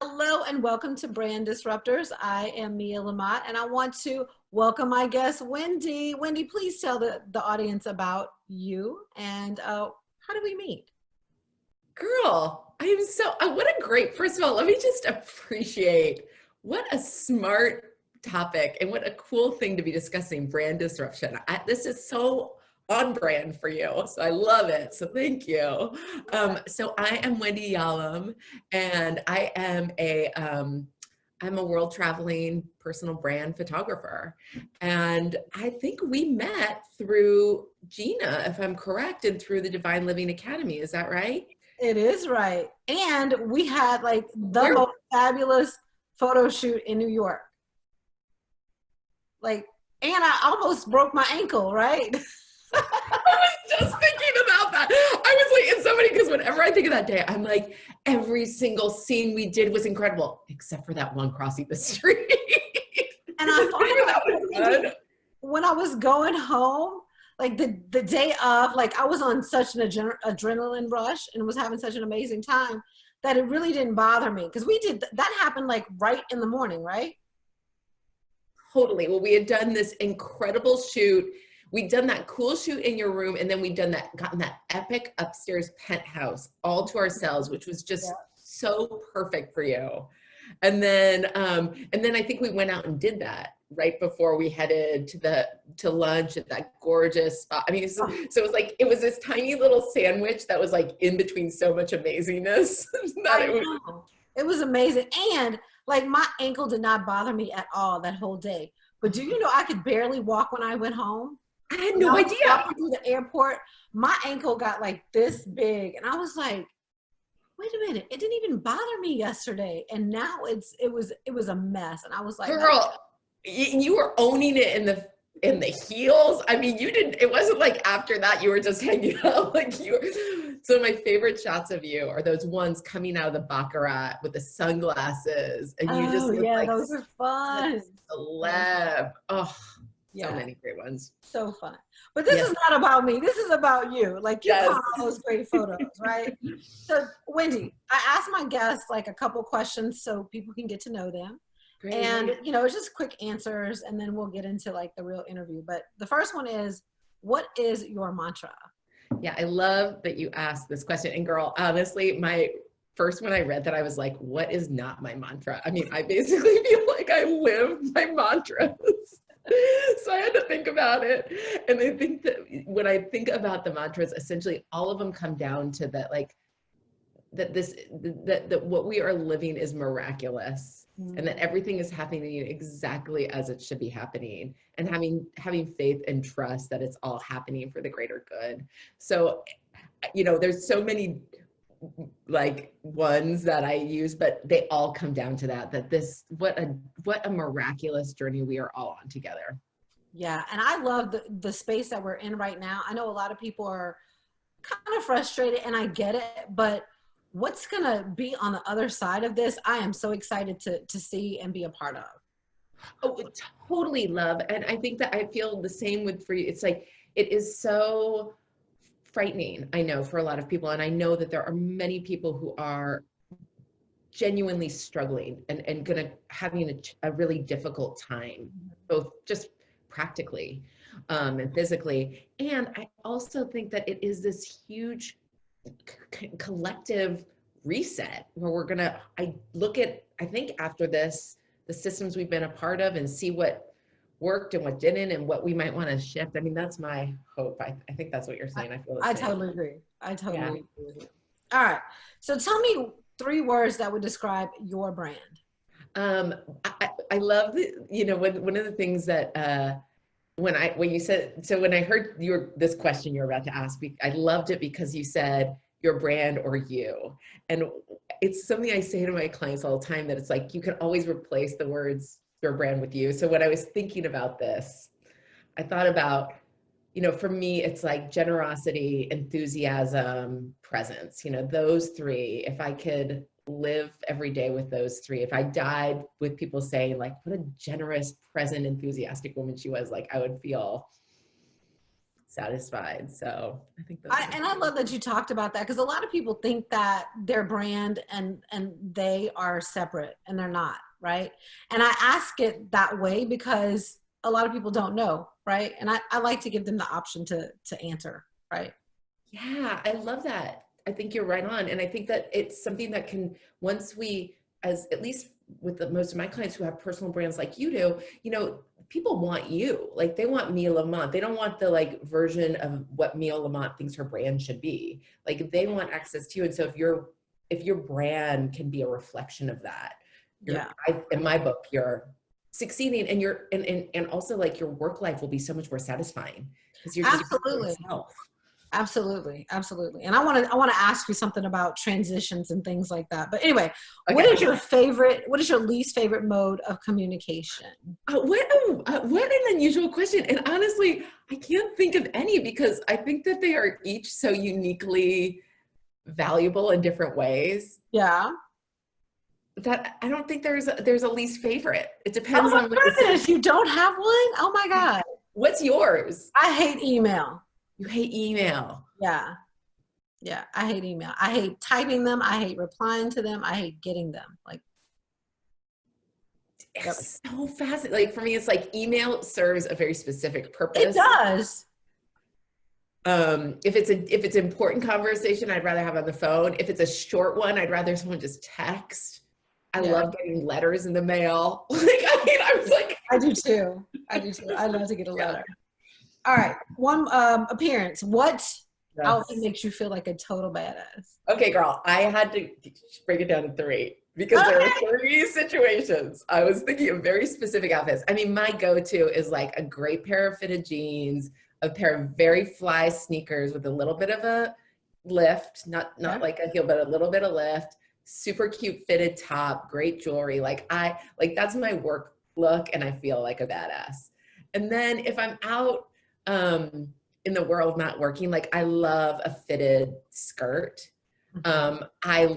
Hello and welcome to Brand Disruptors. I am Mia Lamott and I want to welcome my guest, Wendy. Wendy, please tell the audience about you and how do we meet? Girl, I am so, what a great, first of all, let me just appreciate what a smart topic and what a cool thing to be discussing brand disruption. This is so on brand for you. So I love it. So thank you. So I am Wendy Yalom and I'm a world traveling personal brand photographer. And I think we met through Gina, if I'm correct, and through the Divine Living Academy. Is that right? It is right. And we had like the Where most fabulous photo shoot in New York. Like, and I almost broke my ankle, right? I was just thinking about that. I was like, it's so funny because whenever I think of that day, I'm like, every single scene we did was incredible, except for that one crossing the street. And I that was thought fun. when I was going home, like the day of, like I was on such an adrenaline rush and was having such an amazing time that it really didn't bother me because we did that happened like right in the morning, right? Totally. Well, we had done this incredible shoot. We'd done that cool shoot in your room, and then we'd gotten that epic upstairs penthouse all to ourselves, which was just so perfect for you. And then I think we went out and did that right before we headed to lunch at that gorgeous spot. I mean, so it was like, it was this tiny little sandwich that was like in between so much amazingness. It was amazing. And like my ankle did not bother me at all that whole day. But do you know I could barely walk when I went home? I had When no I was idea. walking through the airport, my ankle got like this big. And I was like, wait a minute, it didn't even bother me yesterday. And now it was a mess. And I was like, Girl, you were owning it in the heels. I mean, you didn't, it wasn't like after that you were just hanging out like you were. So my favorite shots of you are those ones coming out of the Baccarat with the sunglasses and you just oh look yeah, like those are fun. a celeb. Oh, so Yeah, many great ones. so fun. But this Yes. is not about me. This is about you. Like you Yes. caught all those great photos, right? So Wendy, I asked my guests like a couple questions so people can get to know them. And Great. you know, it's just quick answers and then we'll get into like the real interview. But the first one is, what is your mantra? Yeah, I love that you asked this question. And girl, honestly, my first when I read that, I was like, what is not my mantra? I mean, I basically feel like I live my mantras. So I had to think about it. And I think that when I think about the mantras, essentially all of them come down to that, like, that what we are living is miraculous and that everything is happening exactly as it should be happening, and having faith and trust that it's all happening for the greater good. So, you know, there's so many like ones that I use, but they all come down to that this what a miraculous journey we are all on together. Yeah, and I love the space that we're in right now. I know a lot of people are kind of frustrated and I get it, but what's gonna be on the other side of this, I am so excited to see and be a part of. Oh, totally, love. And I think that I feel the same with for you. It's like it is so frightening, I know, for a lot of people. And I know that there are many people who are genuinely struggling and gonna having a really difficult time, both just practically and physically. And I also think that it is this huge collective reset where I think after this, the systems we've been a part of and see what worked and what didn't and what we might want to shift. I mean, that's my hope. I think that's what you're saying. I feel the I same. totally agree. I totally Yeah. agree with you. All right. So tell me three words that would describe your brand. Um, I love the, you know, one of the things that, when you said, so when I heard this question you're about to ask, I loved it because you said your brand or you. And it's something I say to my clients all the time, that it's like, you can always replace the words your brand with you. So when I was thinking about this, I thought about, you know, for me, it's like generosity, enthusiasm, presence, you know, those three. If I could live every day with those three, if I died with people saying like, what a generous, present, enthusiastic woman she was, like, I would feel satisfied. So I think those are And I love that you talked about that, because a lot of people think that their brand and they are separate, and they're not, right? And I ask it that way because a lot of people don't know, right? And I like to give them the option to answer, right? Yeah, I love that. I think you're right on. And I think that it's something that can, once we, as at least with the most of my clients who have personal brands like you do, you know, people want you. Like they want Mia Lamont. They don't want the like version of what Mia Lamont thinks her brand should be. Like they want access to you. And so if your brand can be a reflection of that, Yeah, in my book, you're succeeding, and and also like your work life will be so much more satisfying because you're just absolutely. yourself. Absolutely, absolutely. And I want to ask you something about transitions and things like that. But anyway, what Okay. is your favorite, what is your least favorite mode of communication? What an unusual question. And honestly, I can't think of any because I think that they are each so uniquely valuable in different ways Yeah. that I don't think there's a least favorite. It Oh depends my on what the goodness, you don't have one? Oh my God. what's yours? I hate email. You hate email. Yeah. Yeah. I hate email. I hate typing them. I hate replying to them. I hate getting them. Like, yep. It's so fascinating. Like for me, it's like email serves a very specific It purpose. does. If it's important conversation, I'd rather have on the phone. If it's a short one, I'd rather someone just text. I Yeah. love getting letters in the mail. Like, I mean, I was like, I do too. I do too. I love to get a letter. All right. One appearance. What outfit yes. makes you feel like a total badass? Okay, girl, I had to break it down to three because there Okay. were three situations. I was thinking of very specific outfits. I mean, my go-to is like a great pair of fitted jeans, a pair of very fly sneakers with a little bit of a lift, not Yeah. like a heel, but a little bit of lift, super cute fitted top, great jewelry. Like that's my work look and I feel like a badass. And then if I'm out in the world not working, like I love a fitted skirt. I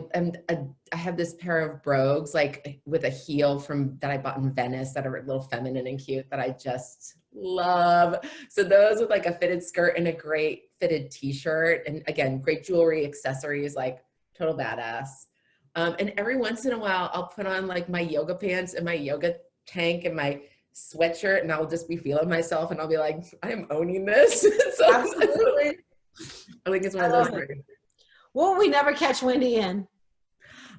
have this pair of brogues like with a heel from that I bought in Venice that are a little feminine and cute that I just love. So those with like a fitted skirt and a great fitted t-shirt, and again, great jewelry, accessories, like total badass. And every once in a while I'll put on like my yoga pants and my yoga tank and my sweatshirt and I'll just be feeling myself and I'll be like, I am owning this. So Absolutely. I think it's one I of those love it. three. What will we never catch Wendy in?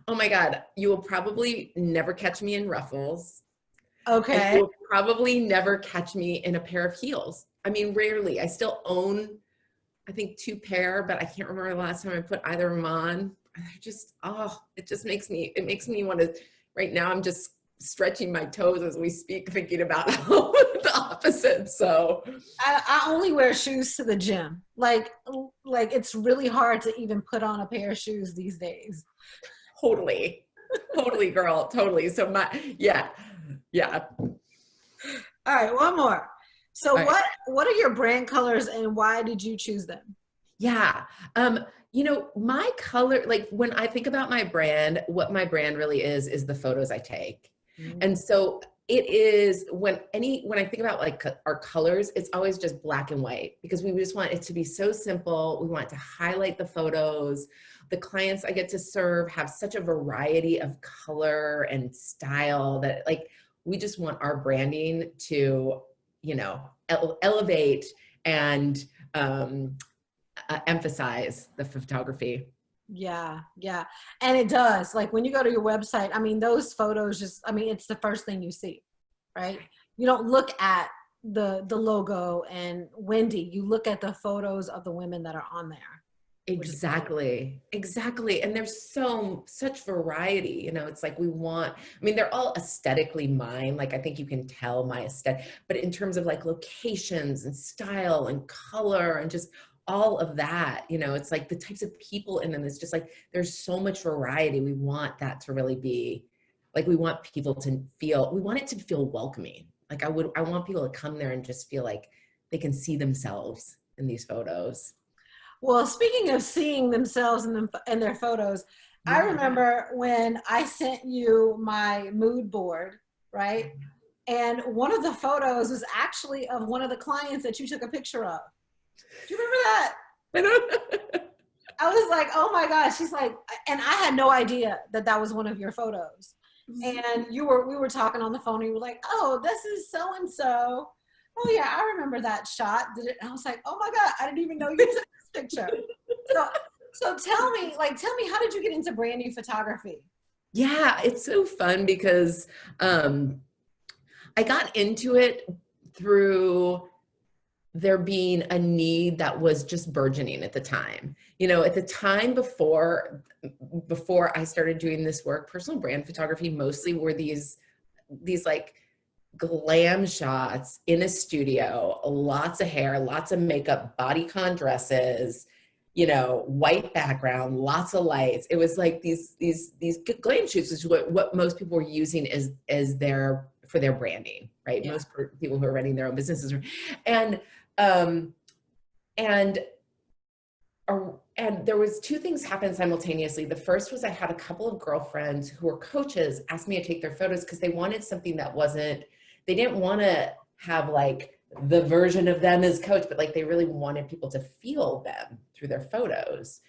Oh my God, you will probably never catch me in ruffles. And Okay. you will probably never catch me in a pair of heels. I mean, rarely. I still own, I think, two pair, but I can't remember the last time I put either of them on. I just, oh, it makes me want to, right now I'm just stretching my toes as we speak, thinking about the opposite. So I only wear shoes to the gym. Like it's really hard to even put on a pair of shoes these days. totally, totally, girl, totally. So yeah. All right, one more. So All right. what are your brand colors and why did you choose them? Yeah. You know, my color, like when I think about my brand, what my brand really is the photos I take. And so it is when I think about like our colors, it's always just black and white because we just want it to be so simple. We want to highlight the photos. The clients I get to serve have such a variety of color and style that like, we just want our branding to, you know, elevate and, emphasize the photography. Yeah, yeah. And it does. Like when you go to your website, I mean, those photos just, I mean, it's the first thing you see, right? You don't look at the logo and Wendy, you look at the photos of the women that are on there. Exactly. And there's such variety, you know, it's like I mean, they're all aesthetically mine. Like I think you can tell my aesthetic, but in terms of like locations and style and color and just all of that, you know, it's like the types of people in them. It's just like, there's so much variety. We want that to really be like, we want it to feel welcoming. Like I want people to come there and just feel like they can see themselves in these photos. Well, speaking of seeing themselves in their photos, I Yeah. remember when I sent you my mood board, right? And one of the photos was actually of one of the clients that you took a picture of. Do you remember that? I don't. I was like, oh my gosh. She's like, and I had no idea that that was one of your photos. And we were talking on the phone and you were like, oh, this is so-and-so. Oh yeah, I remember that shot. Did it? And I was like, oh my God, I didn't even know you took this picture. So, so tell me, how did you get into branding photography? Yeah, it's so fun because I got into it through there being a need that was just burgeoning at the time. You know, at the time before I started doing this work, personal brand photography mostly were these like glam shots in a studio, lots of hair, lots of makeup, bodycon dresses, you know, white background, lots of lights. It was like these glam shoots is what most people were using as their for their branding, right? Yeah. Most people who are running their own businesses, and um, and and there was two things happened simultaneously. The first was I had a couple of girlfriends who were coaches ask me to take their photos because they wanted something that wasn't, they didn't want to have like the version of them as coach, but like they really wanted people to feel them through their photos.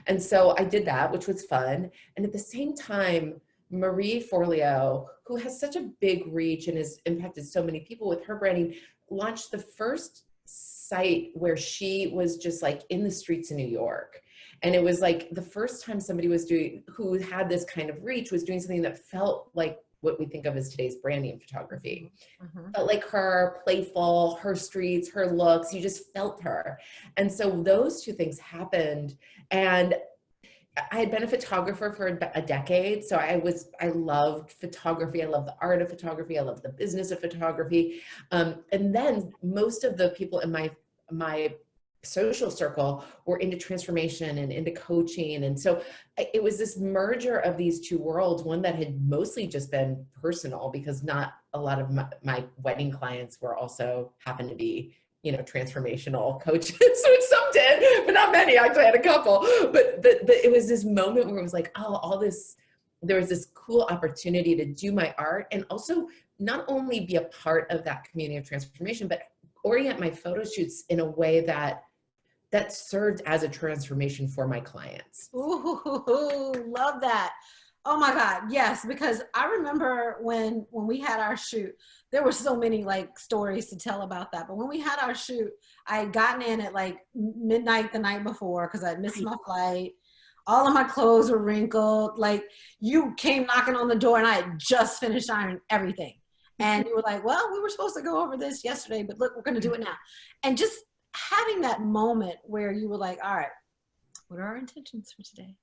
And so I did that, which was fun. And at the same time, Marie Forleo, who has such a big reach and has impacted so many people with her branding, launched the first site where she was just like in the streets of New York. And it was like the first time somebody was doing, who had this kind of reach, was doing something that felt like what we think of as today's branding photography. Felt like her, playful, her streets, her looks, you just felt her. And so those two things happened. And I had been a photographer for a decade. So I loved photography. I love the art of photography. I love the business of photography. And then most of the people in my social circle were into transformation and into coaching. And so it was this merger of these two worlds, one that had mostly just been personal because not a lot of my wedding clients were also happened to be, you know, transformational coaches. So some did, but not many. Actually, I had a couple. But it was this moment where it was like, oh, all this, there was this cool opportunity to do my art and also not only be a part of that community of transformation, but orient my photo shoots in a way that served as a transformation for my clients. Ooh, love that. Oh my God, yes, because I remember when we had our shoot, there were so many like stories to tell about that. But when we had our shoot, I had gotten in at like midnight the night before because I missed my flight. All of my clothes were wrinkled. Like you came knocking on the door and I had just finished ironing everything. And you were like, well, we were supposed to go over this yesterday, but look, we're going to do it now. And just having that moment where you were like, all right, what are our intentions for today?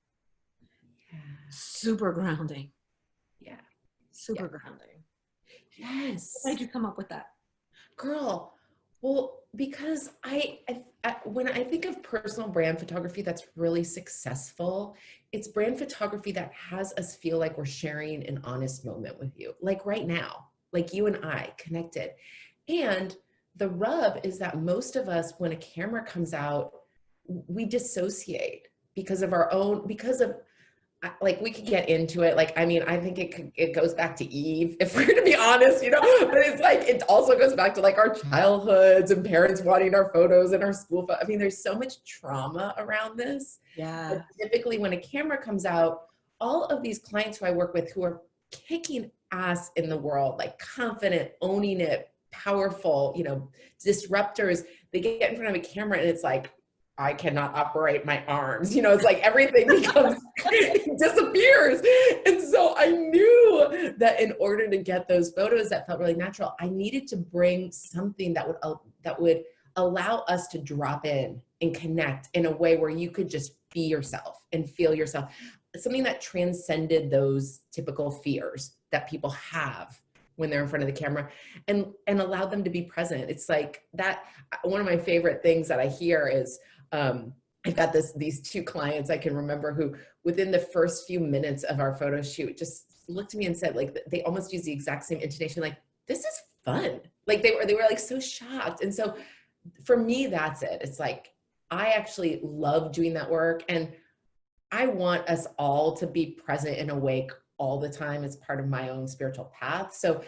Yeah. Super grounding. Yeah. Super grounding. Yes. What made you come up with that? Girl, well, because when I think of personal brand photography that's really successful, it's brand photography that has us feel like we're sharing an honest moment with you, like right now, like you and I connected. And the rub is that most of us, when a camera comes out, we dissociate because of our own, because of like we could get into it. Like, I mean, I think it goes back to Eve, if we're gonna be honest, you know, but it's like, it also goes back to like our childhoods and parents wanting our photos and our school. I mean, there's so much trauma around this. Yeah. But typically when a camera comes out, all of these clients who I work with who are kicking ass in the world, like confident, owning it, powerful, you know, disruptors, they get in front of a camera and it's like, I cannot operate my arms. You know, it's like everything becomes, disappears. And so I knew that in order to get those photos that felt really natural, I needed to bring something that would allow us to drop in and connect in a way where you could just be yourself and feel yourself. Something that transcended those typical fears that people have when they're in front of the camera and allow them to be present. It's like that. One of my favorite things that I hear is, I've got these two clients I can remember who within the first few minutes of our photo shoot just looked at me and said, like, they almost used the exact same intonation, like, this is fun. Like they were like so shocked. And so for me, that's it. It's like, I actually love doing that work. And I want us all to be present and awake all the time as part of my own spiritual path. So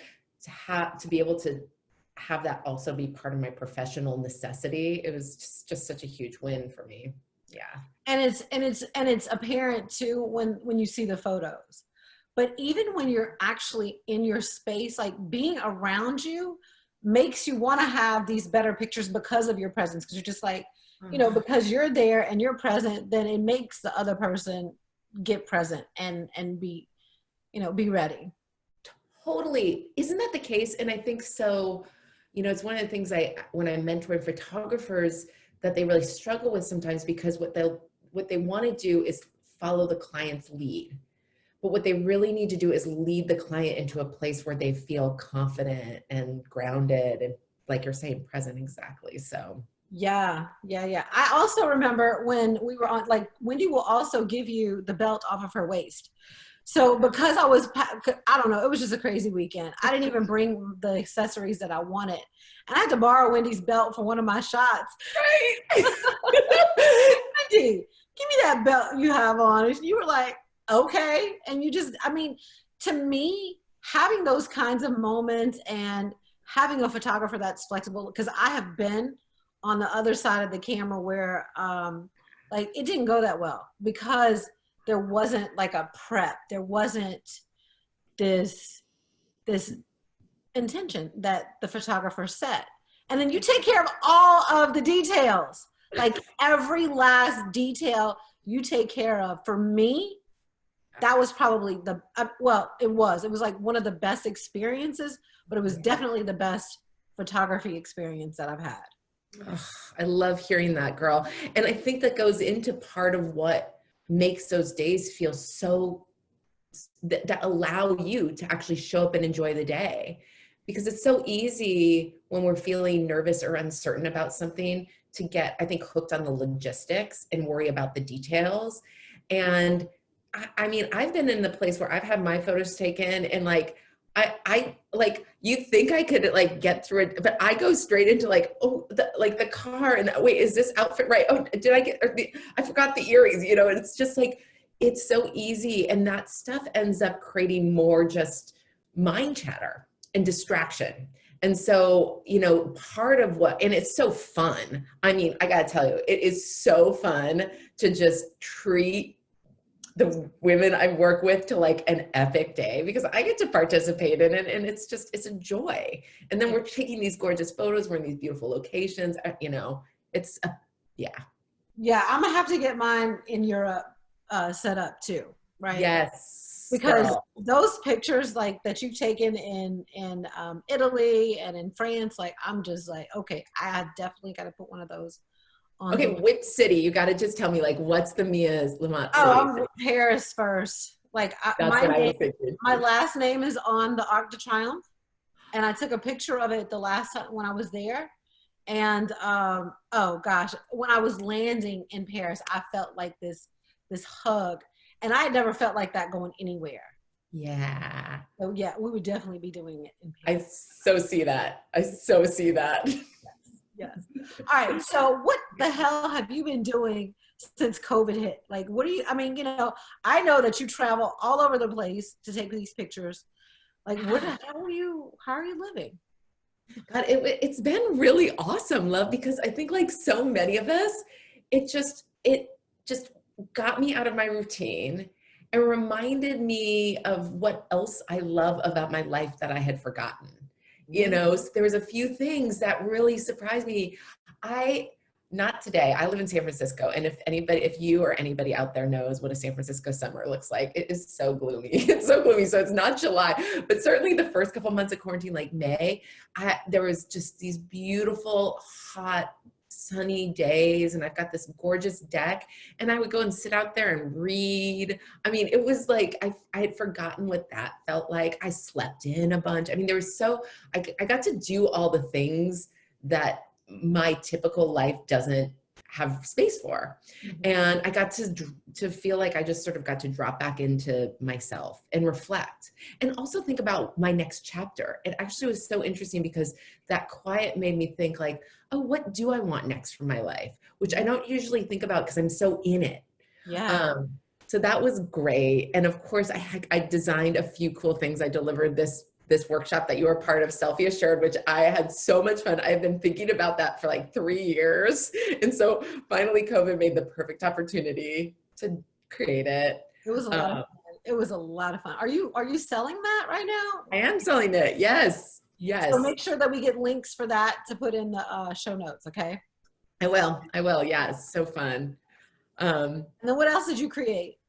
to be able to have that also be part of my professional necessity, it was just such a huge win for me. Yeah. And it's apparent too when you see the photos. But even when you're actually in your space, like being around you makes you want to have these better pictures because of your presence. Because you're just like, you know, because you're there and you're present, then it makes the other person get present and be, you know, be ready. Totally. Isn't that the case? And I think so, you know, it's one of the things when I mentor photographers that they really struggle with sometimes, because what they want to do is follow the client's lead. But what they really need to do is lead the client into a place where they feel confident and grounded and, like you're saying, present. Exactly. So Yeah. I also remember when we were on, like, Wendy will also give you the belt off of her waist. So because I don't know, it was just a crazy weekend. I didn't even bring the accessories that I wanted. And I had to borrow Wendy's belt for one of my shots. right. Wendy, give me that belt you have on. And you were like, okay. And you just, I mean, to me, having those kinds of moments and having a photographer that's flexible, because I have been on the other side of the camera where like it didn't go that well because there wasn't like a prep. There wasn't this intention that the photographer set. And then you take care of all of the details. Like every last detail you take care of. For me, that was probably it was like one of the best experiences, but it was definitely the best photography experience that I've had. Oh, I love hearing that, girl. And I think that goes into part of what makes those days feel so, that allow you to actually show up and enjoy the day. Because it's so easy when we're feeling nervous or uncertain about something to get, I think, hooked on the logistics and worry about the details. And I mean, I've been in the place where I've had my photos taken and like, I like, you think I could like get through it, but I go straight into like, oh, the car and wait, is this outfit right? Oh, did I get, I forgot the earrings, you know, and it's just like, it's so easy. And that stuff ends up creating more just mind chatter and distraction. And so, you know, part of and it's so fun. I mean, I gotta tell you, it is so fun to just treat the women I work with to like an epic day, because I get to participate in it and it's a joy. And then we're taking these gorgeous photos, we're in these beautiful locations, you know, yeah. Yeah, I'm gonna have to get mine in Europe set up too, right? Yes, Because girl. those pictures like that you've taken in Italy and in France, like I'm just like, okay, I have definitely got to put one of those on. Okay, which city? You got to just tell me, like, what's the Mia's Lamont city? Oh, I'm Paris first. Like That's what I was thinking. my last name is on the Arc de Triomphe, and I took a picture of it the last time when I was there. And oh gosh, when I was landing in Paris, I felt like this hug, and I had never felt like that going anywhere. Yeah. So yeah, we would definitely be doing it in I Paris. so see that. I so see that. Yes. All right. So what the hell have you been doing since COVID hit? Like, what do you, I mean, you know, I know that you travel all over the place to take these pictures. Like, how are you living? God, it's been really awesome, love, because I think like so many of us, it just got me out of my routine and reminded me of what else I love about my life that I had forgotten. You know, so there was a few things that really surprised me. Not today, I live in San Francisco. And if you or anybody out there knows what a San Francisco summer looks like, it is so gloomy. It's so gloomy. So it's not July, but certainly the first couple months of quarantine, like May, there was just these beautiful, hot, sunny days. And I've got this gorgeous deck and I would go and sit out there and read. I mean, it was like, I had forgotten what that felt like. I slept in a bunch. I mean, I got to do all the things that my typical life doesn't have space for. And I got to feel like I just sort of got to drop back into myself and reflect and also think about my next chapter. It actually was so interesting because that quiet made me think like, oh, what do I want next for my life? Which I don't usually think about because I'm so in it. Yeah. So that was great. And of course I designed a few cool things. I delivered this this workshop that you were part of, Selfie Assured, which I had so much fun. I've been thinking about that for like 3 years. And so finally COVID made the perfect opportunity to create it. It was a lot of fun. It was a lot of fun. Are you selling that right now? I am selling it. Yes. Yes. So make sure that we get links for that to put in the show notes. Okay. I will. I will. Yeah. It's so fun. And then what else did you create?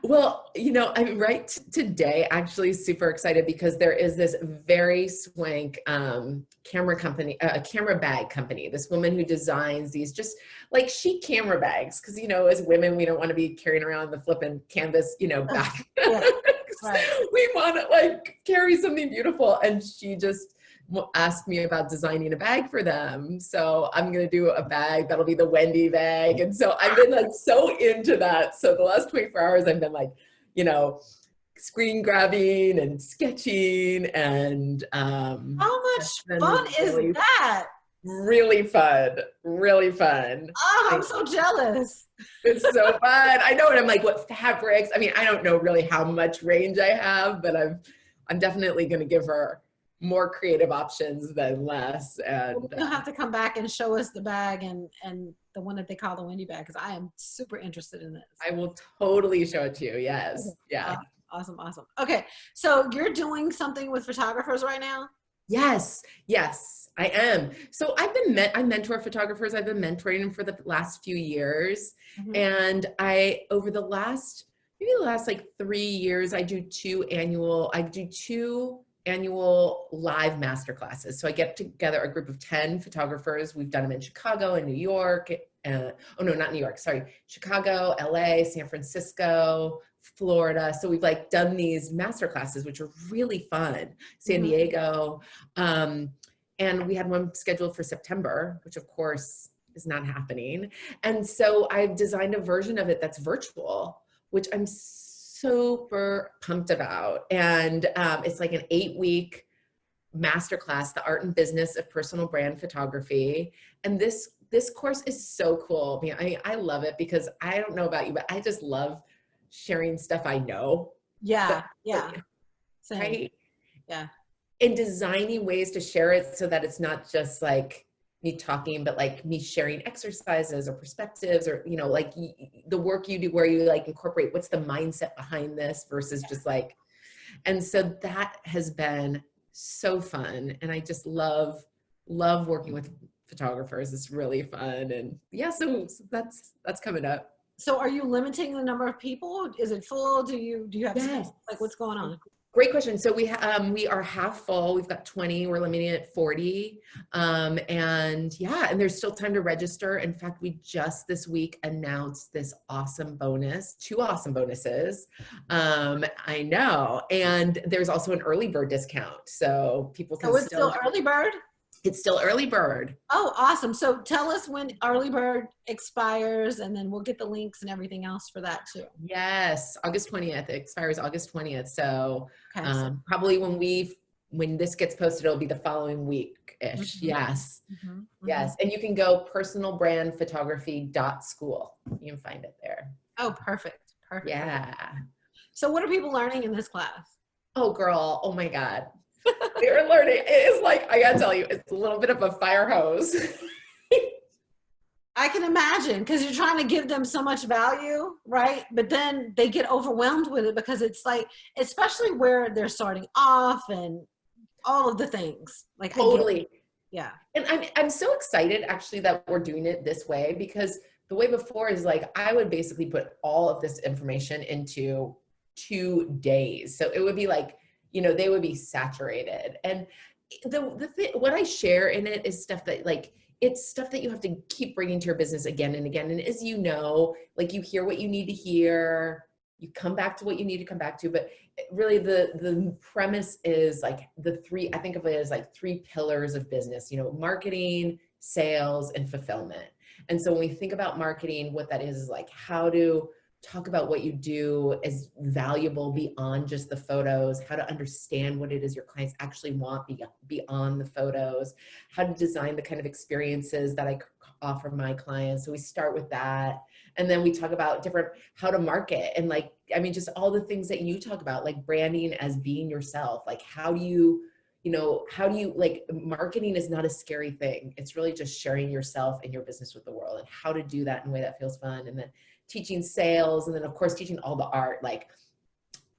Well, I'm right today actually super excited because there is this very swank camera company, a camera bag company, this woman who designs these just like chic camera bags. Cause as women, we don't want to be carrying around the flippin' canvas, bag. Yeah, right. We want to like carry something beautiful. And she just asked me about designing a bag for them. So I'm going to do a bag that'll be the Wendy bag. And so I've been like so into that. So the last 24 hours I've been like, screen grabbing and sketching and how much fun is that? Really fun. Really fun. Oh, I'm so jealous. It's so fun. I know. And I'm like, what fabrics? I mean, I don't know really how much range I have, but I'm definitely going to give her more creative options than less. And you'll have to come back and show us the bag and the one that they call the Wendy bag, because I am super interested in this. I will totally show it to you. Yes. Yeah. Awesome. Okay. So you're doing something with photographers right now? Yes, I am. So I mentor photographers. I've been mentoring them for the last few years. Mm-hmm. And over the last like 3 years, I do two annual live masterclasses. So I get together a group of 10 photographers. We've done them in Chicago and New York. Not New York, sorry. Chicago, LA, San Francisco, Florida. So we've like done these masterclasses, which are really fun. San Diego. And we had one scheduled for September, which of course is not happening. And so I've designed a version of it that's virtual, which I'm super pumped about. And it's like an 8-week masterclass, The Art and Business of Personal Brand Photography. And this course is so cool. I mean, I love it because I don't know about you, but I just love sharing stuff I know. Yeah. Same. Right? Yeah. And designing ways to share it so that it's not just like me talking, but like me sharing exercises or perspectives or, like the work you do where you like incorporate what's the mindset behind this versus just like, and so that has been so fun. And I just love working with photographers. It's really fun. And yeah, so that's coming up. So are you limiting the number of people? Is it full? Do you have yes. Like what's going on? Great question. So we are half full. We've got 20. We're limiting it at 40. And there's still time to register. In fact, we just this week announced this awesome bonus, 2 awesome bonuses. I know. And there's also an early bird discount. So people can still early bird? It's still early bird. Oh, awesome. So tell us when early bird expires and then we'll get the links and everything else for that too. Yes. August 20th. It expires August 20th. So probably when this gets posted, it'll be the following week-ish. Yes. Yes. And you can go personalbrandphotography.school. You can find it there. Oh, perfect. Yeah. So what are people learning in this class? Oh, girl. Oh my God. They're learning. It is like, I gotta tell you, it's a little bit of a fire hose. I can imagine, because you're trying to give them so much value, right? But then they get overwhelmed with it because it's like, especially where they're starting off and all of the things. Like totally. Yeah. And I'm so excited actually that we're doing it this way, because the way before is like, I would basically put all of this information into 2 days. So it would be like, they would be saturated. And the thing, what I share in it is stuff that like, it's stuff that you have to keep bringing to your business again and again. And as like you hear what you need to hear, you come back to what you need to come back to. But really the premise is like I think of it as like 3 pillars of business, marketing, sales, and fulfillment. And so when we think about marketing, what that is like how to talk about what you do is valuable beyond just the photos, how to understand what it is your clients actually want beyond the photos, how to design the kind of experiences that I offer my clients. So we start with that. And then we talk about how to market and like, I mean, just all the things that you talk about, like branding as being yourself. Like, how do you like, marketing is not a scary thing. It's really just sharing yourself and your business with the world, and how to do that in a way that feels fun. And then teaching sales, and then of course teaching all the art, like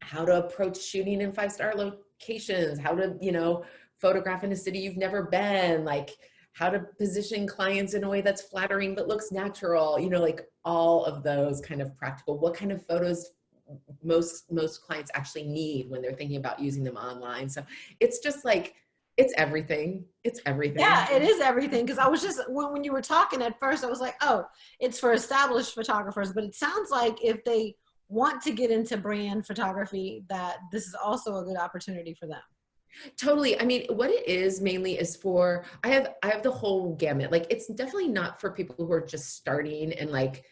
how to approach shooting in 5-star locations, how to, photograph in a city you've never been, like how to position clients in a way that's flattering but looks natural, like all of those kind of practical, what kind of photos most clients actually need when they're thinking about using them online. So it's just like, it's everything. It's everything. Yeah, it is everything. Because I was just, when you were talking at first, I was like, oh, it's for established photographers. But it sounds like if they want to get into brand photography, that this is also a good opportunity for them. Totally. I mean, what it is mainly is for, I have the whole gamut. Like, it's definitely not for people who are just starting and like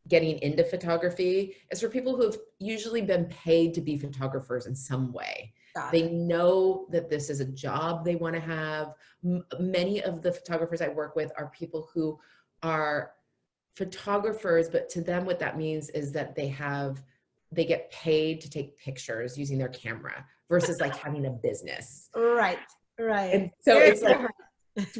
getting into photography. It's for people who've usually been paid to be photographers in some way. They know that this is a job they want to have. Many of the photographers I work with are people who are photographers, but to them, what that means is that they get paid to take pictures using their camera versus like having a business. Right. And so it's like,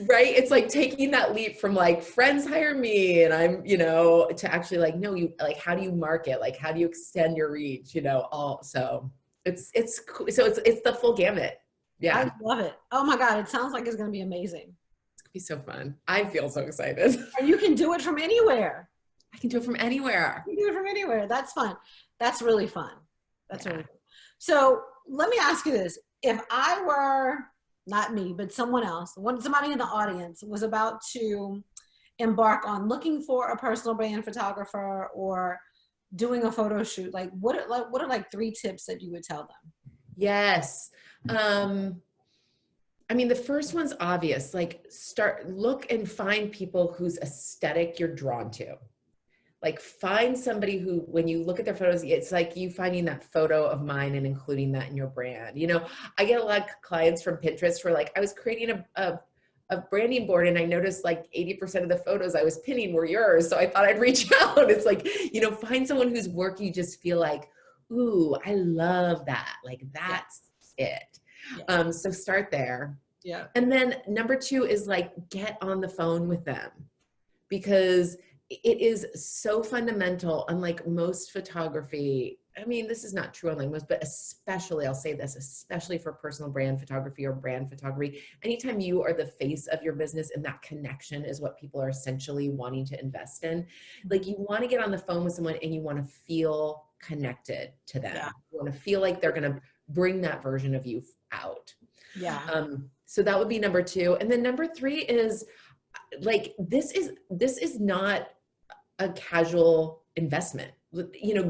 right, it's like taking that leap from like friends hire me and I'm, to actually like, no, you like, how do you market? Like, how do you extend your reach? So it's the full gamut. Yeah. I love it. Oh my God. It sounds like it's going to be amazing. It's gonna be so fun. I feel so excited. And you can do it from anywhere. I can do it from anywhere. You can do it from anywhere. That's fun. That's really fun. That's really fun. So let me ask you this. If I were, not me, but someone else, somebody in the audience was about to embark on looking for a personal brand photographer or doing a photo shoot, like what are like 3 tips that you would tell them? Yes. I mean, the first one's obvious, like look and find people whose aesthetic you're drawn to. Like, find somebody who, when you look at their photos, it's like you finding that photo of mine and including that in your brand. I get a lot of clients from Pinterest where like I was creating a branding board and I noticed like 80% of the photos I was pinning were yours. So I thought I'd reach out. It's like, find someone whose work you just feel like, ooh, I love that. Like, that's it. Yeah. So start there. Yeah. And then number 2 is like, get on the phone with them, because it is so fundamental. Unlike most photography, I mean, this is not true unlike most, but especially, I'll say this, especially for personal brand photography or brand photography, anytime you are the face of your business and that connection is what people are essentially wanting to invest in, like, you want to get on the phone with someone and you want to feel connected to them. Yeah. You want to feel like they're going to bring that version of you out. Yeah. So that would be number 2. And then number 3 is like, this is not a casual investment.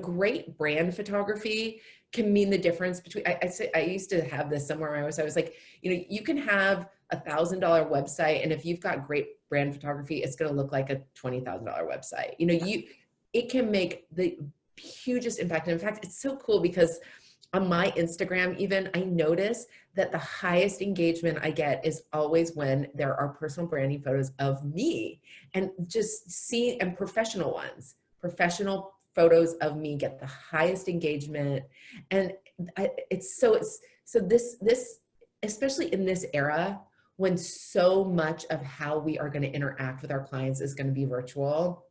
Great brand photography can mean the difference between, I used to have this somewhere where I was like, you can have $1,000 website, and if you've got great brand photography, it's going to look like a $20,000 website. It can make the hugest impact. And in fact, it's so cool because on my Instagram, even, I notice that the highest engagement I get is always when there are personal branding photos of me, and and professional ones. Professional photos of me get the highest engagement. And this, especially in this era, when so much of how we are going to interact with our clients is going to be virtual,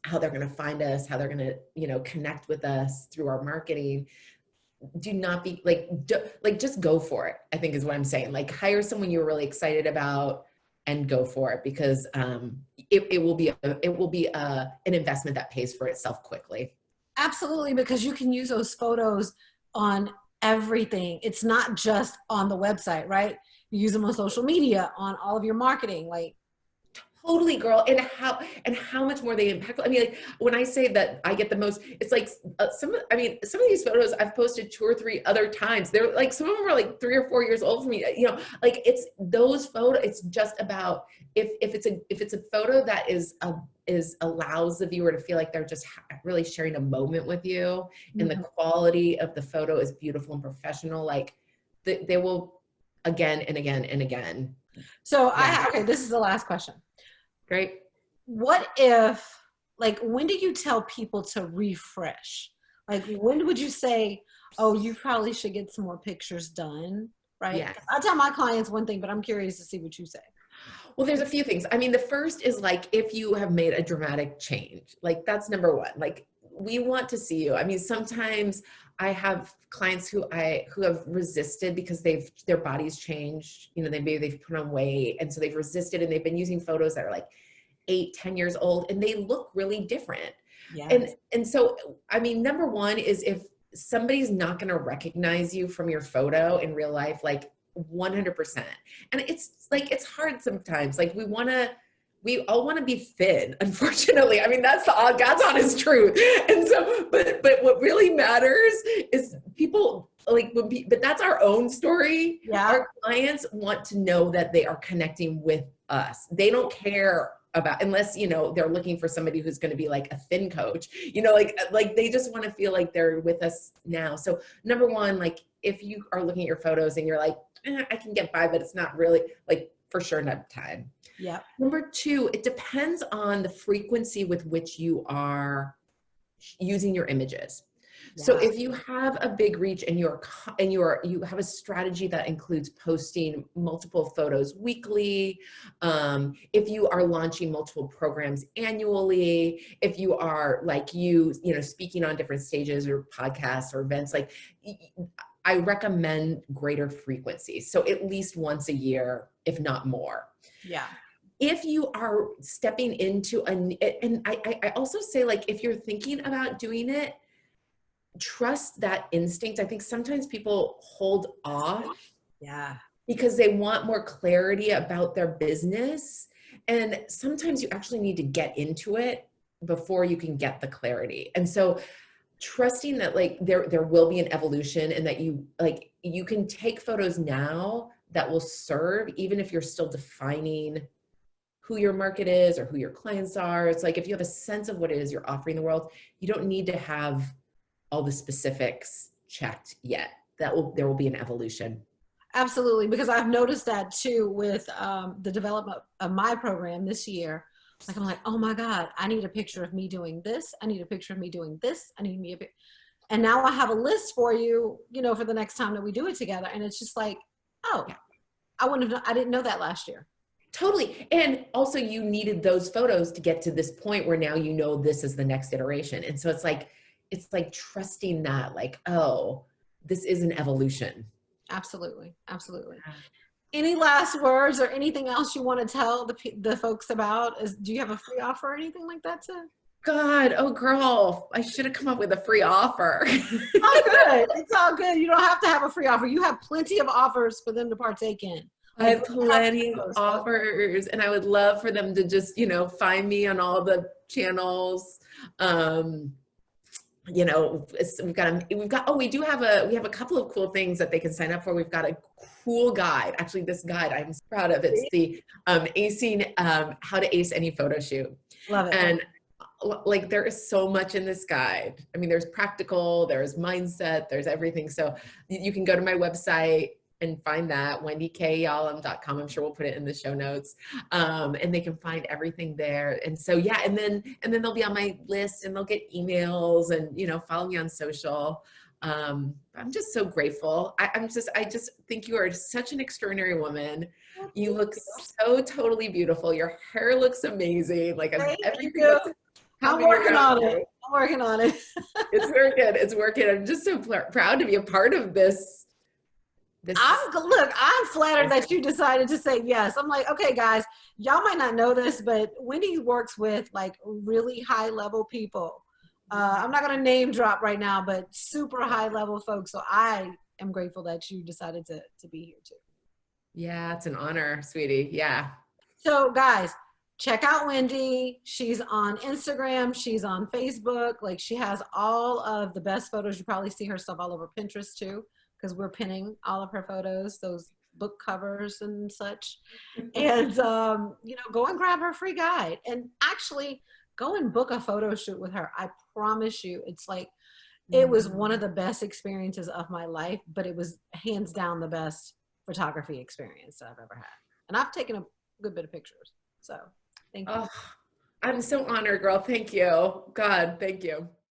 how they're going to find us, how they're going to, connect with us through our marketing. Do not be just go for it, I think is what I'm saying. Like, hire someone you're really excited about and go for it, because it will be an investment that pays for itself quickly. Absolutely, because you can use those photos on everything. It's not just on the website, right? You use them on social media, on all of your marketing, like. Totally, girl. And how much more they impact. I mean, like, when I say that I get the most, it's like some of these photos I've posted 2 or 3 other times. They're like, some of them are like 3 or 4 years old for me. Like, it's those photos. It's just about if it's a photo that is allows the viewer to feel like they're just really sharing a moment with you, and the Mhm. quality of the photo is beautiful and professional. Like they will again and again and again. So Yeah. okay, this is the last question. Great. What if, like, when do you tell people to refresh? Like, when would you say, oh, you probably should get some more pictures done, right? Yes. I tell my clients one thing, but I'm curious to see what you say. Well, there's a few things. I mean, the first is like if you have made a dramatic change, like that's number one. Like we want to see you. I mean, sometimes I have clients who have resisted because their bodies changed. You know, maybe they've put on weight, and so they've resisted, and they've been using photos that are like 8, 10 years old, and they look really different. Yes. And so, I mean, number one is if somebody's not going to recognize you from your photo in real life, like 100%. And it's like, it's hard sometimes. Like we all want to be thin, unfortunately. I mean, that's God's honest truth. And so, but what really matters is people like, but that's our own story. Yeah. Our clients want to know that they are connecting with us. They don't care about, unless, you know, they're looking for somebody who's going to be like a thin coach, you know, like they just want to feel like they're with us now. So number one, like if you are looking at your photos and you're like, I can get by, but it's not really, like, for sure not time. Yeah. Number two, it depends on the frequency with which you are using your images. So if you have a big reach and you have a strategy that includes posting multiple photos weekly, if you are launching multiple programs annually, if you are like you know, speaking on different stages or podcasts or events, like I recommend greater frequency. So at least once a year, if not more. Yeah. If you are stepping into and I also say, like, if you're thinking about doing it, trust that instinct. I think sometimes people hold off because they want more clarity about their business. And sometimes you actually need to get into it before you can get the clarity. And so trusting that like there will be an evolution, and that you can take photos now that will serve even if you're still defining who your market is or who your clients are. It's like if you have a sense of what it is you're offering the world, you don't need to have all the specifics checked yet. There will be an evolution. Absolutely, because I've noticed that too with the development of my program this year. Like I'm like, oh my God, I need a picture of me doing this. I need a picture of me doing this. I need me a bit. And now I have a list for you, you know, for the next time that we do it together. And it's just like, oh, yeah. I didn't know that last year. Totally. And also you needed those photos to get to this point where now you know this is the next iteration. And so it's like trusting that, like, oh, this is an evolution. Absolutely. Absolutely. Any last words or anything else you want to tell the folks about? Do you have a free offer or anything like that too? God, oh girl, I should have come up with a free offer. All good. It's all good. You don't have to have a free offer. You have plenty of offers for them to partake in. I have plenty of offers, and I would love for them to just, you know, find me on all the channels. You know, we have a couple of cool things that they can sign up for. We've got a cool guide. Actually, this guide I'm so proud of. It's the acing, how to ace any photo shoot. Love it. And like there is so much in this guide. I mean, there's practical, there's mindset, there's everything. So you can go to my website and find that, wendykayalom.com. I'm sure we'll put it in the show notes. And they can find everything there. And so, yeah, and then they'll be on my list and they'll get emails and, you know, follow me on social. I'm just so grateful. I just think you are such an extraordinary woman. You look so totally beautiful. Your hair looks amazing. Like everything looks. I'm working on it. I'm working on it. It's working. It's working. I'm just so proud to be a part of this. I'm flattered that you decided to say yes. I'm like, okay, guys, y'all might not know this, but Wendy works with like really high level people. I'm not going to name drop right now, but super high level folks. So I am grateful that you decided to be here too. Yeah, it's an honor, sweetie. Yeah. So guys, check out Wendy. She's on Instagram. She's on Facebook. Like she has all of the best photos. You probably see her stuff all over Pinterest too, because we're pinning all of her photos, those book covers and such. And, you know, go and grab her free guide. And actually go and book a photo shoot with her. I promise you, it's like, it was one of Mhm. the best experiences of my life, but it was hands down the best photography experience that I've ever had. And I've taken a good bit of pictures. So thank you. Oh, I'm so honored, girl. Thank you. God, thank you.